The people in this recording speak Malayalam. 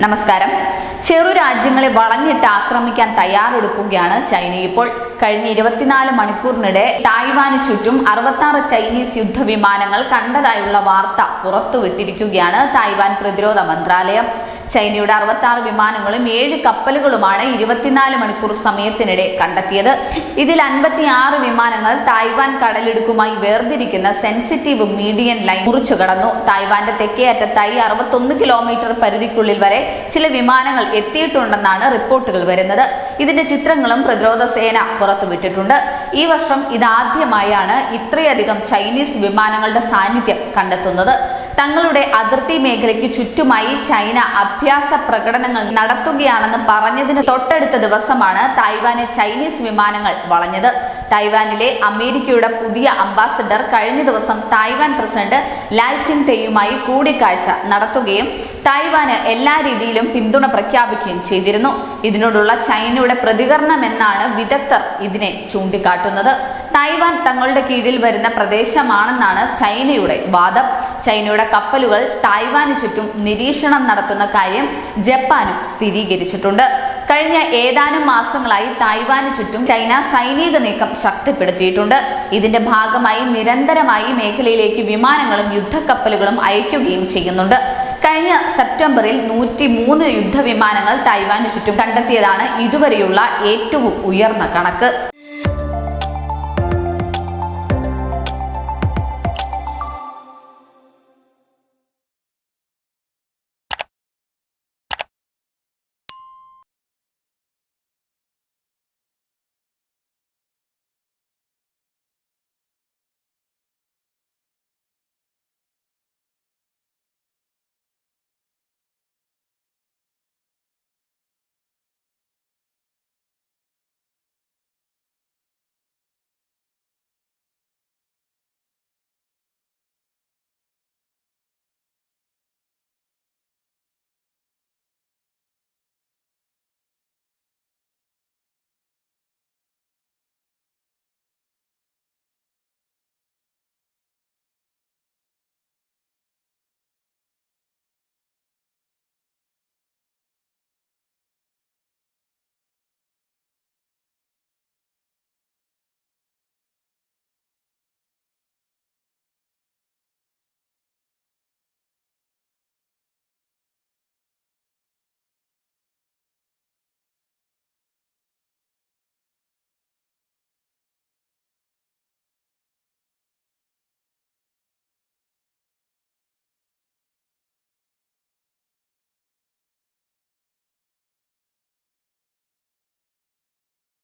നമസ്കാരം. ചെറു രാജ്യങ്ങളെ വളഞ്ഞിട്ട് ആക്രമിക്കാൻ തയ്യാറെടുക്കുകയാണ് ചൈന. ഇപ്പോൾ കഴിഞ്ഞ 24 മണിക്കൂറിനിടെ തായ്വാന് ചുറ്റും 66 ചൈനീസ് യുദ്ധവിമാനങ്ങൾ കണ്ടതായുള്ള വാർത്ത പുറത്തുവിട്ടിരിക്കുകയാണ് തായ്വാൻ പ്രതിരോധ മന്ത്രാലയം. ചൈനയുടെ 66 വിമാനങ്ങളും 7 കപ്പലുകളുമാണ് 24 മണിക്കൂർ സമയത്തിനിടെ കണ്ടെത്തിയത്. ഇതിൽ 56 വിമാനങ്ങൾ തായ്വാൻ കടലിടുക്കുമായി വേർതിരിക്കുന്ന സെൻസിറ്റീവ് മീഡിയൻ ലൈൻ മുറിച്ചു കടന്നു. തായ്വാന്റെ തെക്കേ അറ്റത്തായി 61 കിലോമീറ്റർ പരിധിക്കുള്ളിൽ വരെ ചില വിമാനങ്ങൾ എത്തിയിട്ടുണ്ടെന്നാണ് റിപ്പോർട്ടുകൾ വരുന്നത്. ഇതിന്റെ ചിത്രങ്ങളും പ്രതിരോധ സേന പുറത്തുവിട്ടിട്ടുണ്ട്. ഈ വർഷം ഇതാദ്യമായാണ് ഇത്രയധികം ചൈനീസ് വിമാനങ്ങളുടെ സാന്നിധ്യം കണ്ടെത്തുന്നത്. തങ്ങളുടെ അതിർത്തി മേഖലയ്ക്ക് ചുറ്റുമായി ചൈന അഭ്യാസ പ്രകടനങ്ങൾ നടത്തുകയാണെന്ന് പറഞ്ഞതിന് തൊട്ടടുത്ത ദിവസമാണ് തായ്വാനെ ചൈനീസ് വിമാനങ്ങൾ വളഞ്ഞത്. തായ്വാനിലെ അമേരിക്കയുടെ പുതിയ അംബാസഡർ കഴിഞ്ഞ ദിവസം തായ്വാൻ പ്രസിഡന്റ് ലായ് ചിങ്-തെയുമായി കൂടിക്കാഴ്ച നടത്തുകയും തായ്വാന് എല്ലാ രീതിയിലും പിന്തുണ പ്രഖ്യാപിക്കുകയും ചെയ്തിരുന്നു. ഇതിനോടുള്ള ചൈനയുടെ പ്രതികരണമെന്നാണ് വിദഗ്ധർ ഇതിനെ ചൂണ്ടിക്കാട്ടുന്നത്. തായ്വാൻ തങ്ങളുടെ കീഴിൽ വരുന്ന പ്രദേശമാണെന്നാണ് ചൈനയുടെ വാദം. ചൈനയുടെ കപ്പലുകൾ തായ്വാന് ചുറ്റും നിരീക്ഷണം നടത്തുന്ന കാര്യം ജപ്പാനും സ്ഥിരീകരിച്ചിട്ടുണ്ട്. കഴിഞ്ഞ ഏതാനും മാസങ്ങളായി തായ്വാന് ചുറ്റും ചൈന സൈനിക നീക്കം ശക്തിപ്പെടുത്തിയിട്ടുണ്ട്. ഇതിന്റെ ഭാഗമായി നിരന്തരമായി മേഖലയിലേക്ക് വിമാനങ്ങളും യുദ്ധക്കപ്പലുകളും അയക്കുകയും ചെയ്യുന്നുണ്ട്. കഴിഞ്ഞ സെപ്റ്റംബറിൽ 103 യുദ്ധവിമാനങ്ങൾ തായ്വാന് ചുറ്റും കണ്ടെത്തിയതാണ് ഇതുവരെയുള്ള ഏറ്റവും ഉയർന്ന കണക്ക്.